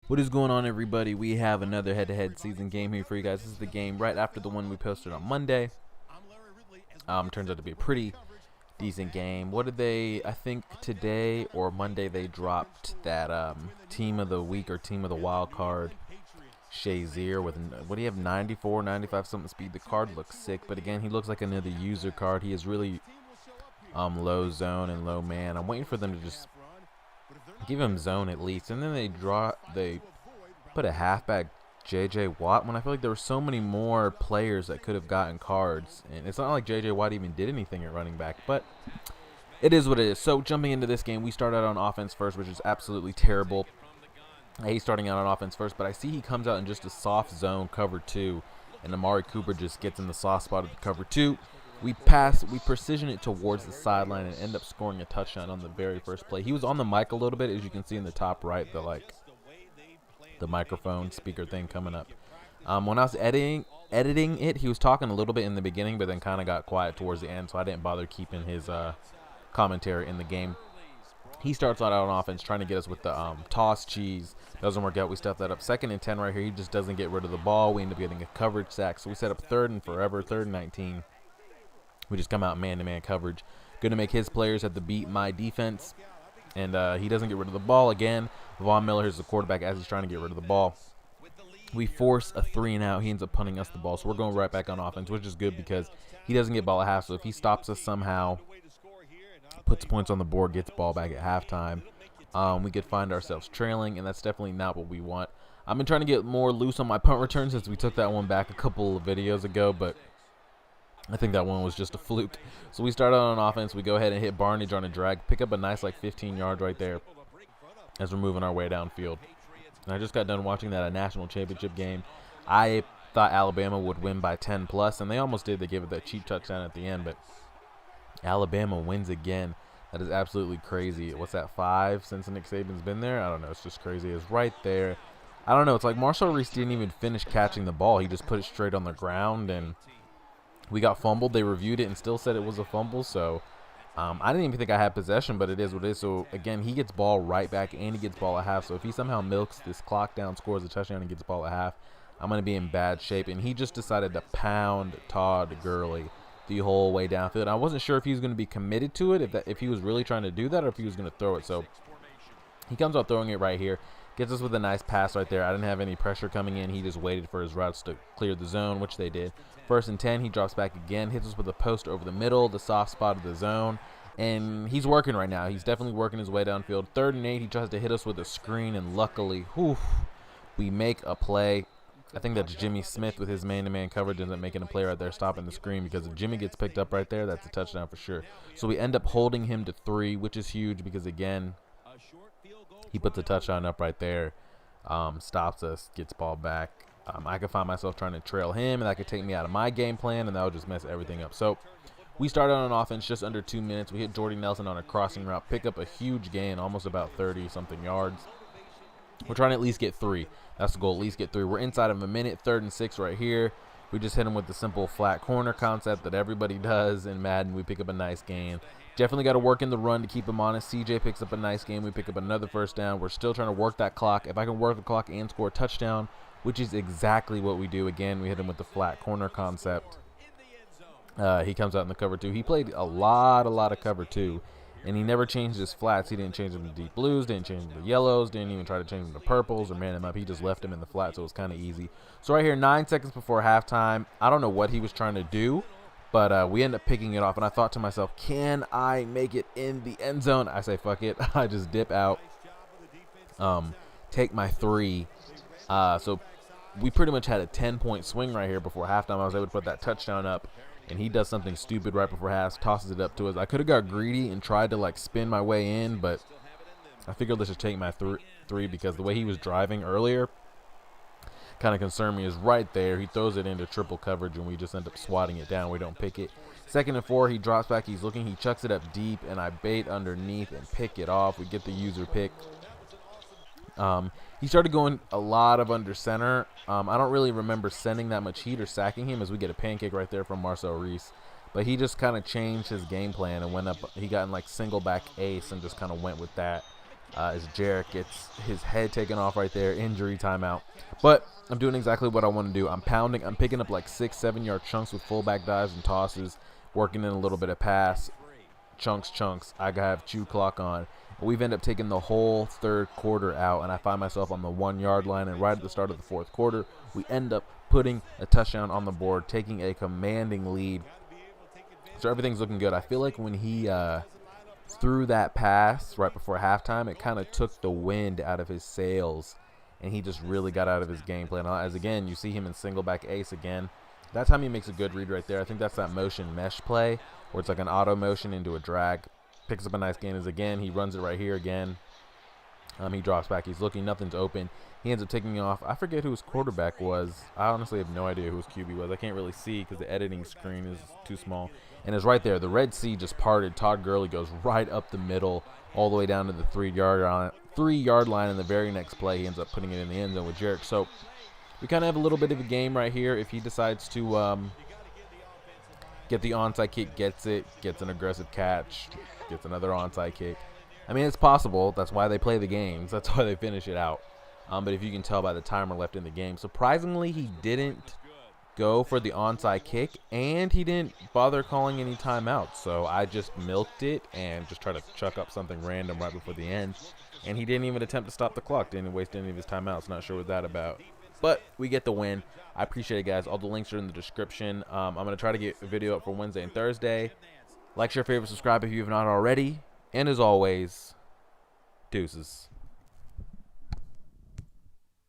What is going on, everybody? We have another head-to-head season game here for you guys. This is the game right after the one we posted on Monday. Turns out to be a pretty decent game. What did they, I think today or Monday, they dropped that team of the week or team of the wild card, Shazier, with, what do you have, 94, 95 something speed. The card looks sick, but again, he looks like another user card. He is really low zone and low man. I'm waiting for them to just give him zone at least, and then they put a halfback JJ Watt when I feel like there were so many more players that could have gotten cards, and it's not like JJ Watt even did anything at running back, but it is what it is. So jumping into this game, we start out on offense first, which is absolutely terrible. I hate starting out on offense first, but I see he comes out in just a soft zone cover 2, and Amari Cooper just gets in the soft spot of the cover 2. We precision it towards the sideline and end up scoring a touchdown on the very first play. He was on the mic a little bit, as you can see in the top right, the microphone speaker thing coming up. When I was editing it, he was talking a little bit in the beginning, but then kind of got quiet towards the end, so I didn't bother keeping his commentary in the game. He starts out on offense trying to get us with the toss cheese. Doesn't work out. We stuff that up. 2nd and 10 right here. He just doesn't get rid of the ball. We end up getting a coverage sack. So we set up 3rd and forever, 3rd and 19. We just come out man-to-man coverage. Going to make his players have to beat my defense. And he doesn't get rid of the ball again. Von Miller is the quarterback as he's trying to get rid of the ball. We force a 3-and-out. He ends up punting us the ball. So we're going right back on offense, which is good because he doesn't get ball at half. So if he stops us somehow, puts points on the board, gets ball back at halftime, we could find ourselves trailing, and that's definitely not what we want. I've been trying to get more loose on my punt return since we took that one back a couple of videos ago, but I think that one was just a fluke. So we start out on offense. We go ahead and hit Barnage on a drag, pick up a nice 15 yards right there as we're moving our way downfield. And I just got done watching that national championship game. I thought Alabama would win by 10 plus, and they almost did. They gave it that cheap touchdown at the end, but Alabama wins again. That is absolutely crazy. What's that, 5 since Nick Saban's been there? I don't know. It's just crazy. It's right there. I don't know. It's like Marcel Reese didn't even finish catching the ball. He just put it straight on the ground, and we got fumbled. They reviewed it and still said it was a fumble. So I didn't even think I had possession, but it is what it is. So, again, he gets ball right back, and he gets ball at half. So if he somehow milks this clock down, scores a touchdown, and gets ball at half, I'm going to be in bad shape. And he just decided to pound Todd Gurley the whole way downfield. I wasn't sure if he was going to be committed to it, if he was really trying to do that, or if he was going to throw it. So he comes out throwing it right here, gets us with a nice pass right there. I didn't have any pressure coming in. He just waited for his routes to clear the zone, which they did. 1st and 10, he drops back again, hits us with a post over the middle, the soft spot of the zone, and he's working right now. He's definitely working his way downfield. 3rd and 8, he tries to hit us with a screen, and luckily, we make a play. I think that's Jimmy Smith with his man-to-man coverage ends up making a play right there, stopping the screen, because if Jimmy gets picked up right there, that's a touchdown for sure. So we end up holding him to 3, which is huge because, again, he puts a touchdown up right there, stops us, gets ball back. I could find myself trying to trail him, and that could take me out of my game plan, and that would just mess everything up. So we started on offense just under 2 minutes. We hit Jordy Nelson on a crossing route, pick up a huge gain, almost about 30-something yards. We're trying to at least get 3. That's the goal, at least get 3. We're inside of a minute, 3rd and 6 right here. We just hit him with the simple flat corner concept that everybody does in Madden. We pick up a nice gain. Definitely got to work in the run to keep him honest. CJ picks up a nice gain. We pick up another 1st down. We're still trying to work that clock. If I can work the clock and score a touchdown, which is exactly what we do. Again, we hit him with the flat corner concept. He comes out in the cover 2. He played a lot of cover 2. And he never changed his flats. He didn't change them to deep blues, didn't change them to yellows, didn't even try to change them to purples or man them up. He just left them in the flat, so it was kind of easy. So right here, 9 seconds before halftime, I don't know what he was trying to do, but we end up picking it off. And I thought to myself, can I make it in the end zone? I say, fuck it. I just dip out, take my 3. So we pretty much had a 10-point swing right here before halftime. I was able to put that touchdown up. And he does something stupid right before half, tosses it up to us. I could have got greedy and tried to, spin my way in, but I figured let's just take my 3 because the way he was driving earlier kind of concerned me. Is right there. He throws it into triple coverage, and we just end up swatting it down. We don't pick it. 2nd and 4, he drops back. He's looking. He chucks it up deep, and I bait underneath and pick it off. We get the user pick. He started going a lot of under center. I don't really remember sending that much heat or sacking him, as we get a pancake right there from Marcel Reese. But he just kind of changed his game plan and went up. He got in single back ace and just kind of went with that. as Jarek gets his head taken off right there, injury timeout. But I'm doing exactly what I want to do. I'm pounding. I'm picking up like 6-7 yard chunks with fullback dives and tosses, working in a little bit of pass, chunks. I have chew clock on. We've ended up taking the whole third quarter out, and I find myself on the 1 yard line. And right at the start of the fourth quarter, we end up putting a touchdown on the board, taking a commanding lead. So everything's looking good. I feel like when he threw that pass right before halftime, it kind of took the wind out of his sails, and he just really got out of his game plan. As again, you see him in single back ace again. That time he makes a good read right there. I think that's that motion mesh play where it's like an auto motion into a drag. Picks up a nice gain as again. He runs it right here again. He drops back. He's looking. Nothing's open. He ends up taking off. I forget who his quarterback was. I honestly have no idea who his QB was. I can't really see because the editing screen is too small. And it's right there. The Red Sea just parted. Todd Gurley goes right up the middle all the way down to the 3 yard line. And the very next play, he ends up putting it in the end zone with Jarek. So we kind of have a little bit of a game right here. If he decides to get the onside kick, gets it, gets an aggressive catch, gets another onside kick. I mean, it's possible. That's why they play the games. That's why they finish it out. But if you can tell by the timer left in the game, surprisingly, he didn't go for the onside kick, and he didn't bother calling any timeouts. So I just milked it and just tried to chuck up something random right before the end. And he didn't even attempt to stop the clock. Didn't waste any of his timeouts. Not sure what that about. But we get the win. I appreciate it, guys. All the links are in the description. I'm going to try to get a video up for Wednesday and Thursday. Like, share, favorite, subscribe if you have not already. And as always, deuces.